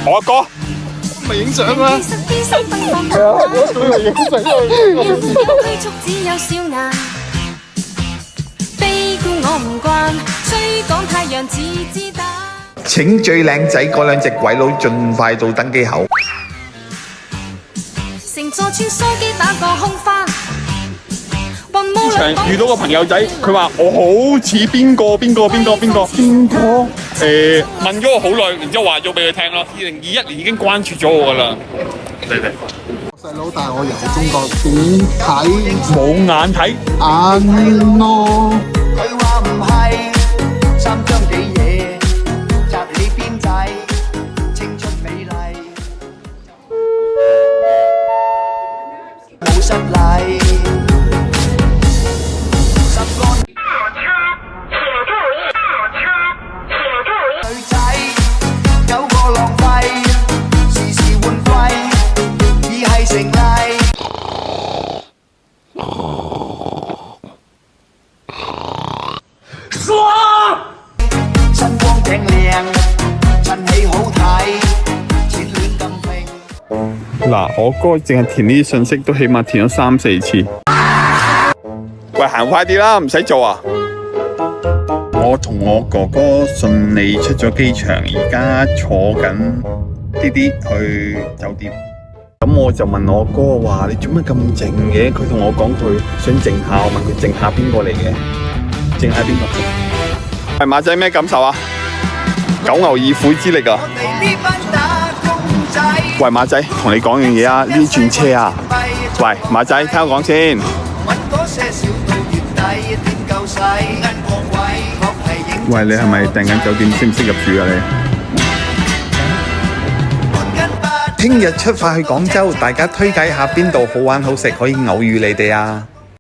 我阿哥咪影相啊！佢咪影相請最靚仔嗰兩隻鬼佬盡快到登機口。機場遇到個朋友仔，佢話我好似邊個？問咗我好耐，然之後話咗俾佢聽咯。2021年已經關注咗我噶啦。嚟，細佬帶我遊中國點睇？冇眼睇眼咯。佢話唔係三張幾嘢，摘你邊仔，青春美麗，冇失禮。女仔有個浪費，時時換季，已係成例。身光頸靚，襯起好睇，錢亂咁拼。嗱，我哥淨係填呢啲信息都起碼填咗3-4次。喂，行快啲啦，唔使做啊！我同我哥哥順利出咗機場，而家坐緊滴滴去酒店。咁我就問我哥話：你做乜咁靜嘅？佢同我講佢想靜下，我問佢靜下邊個嚟嘅？靜下邊個？係馬仔咩感受啊？九牛二虎之力啊！喂，馬仔，同你講樣嘢啊！呢轉車啊！喂，馬仔，聽我講先。喂，你係咪訂緊酒店？識唔識入住啊你？聽日出發去廣州，大家推介下邊度好玩好食，可以偶遇你哋啊！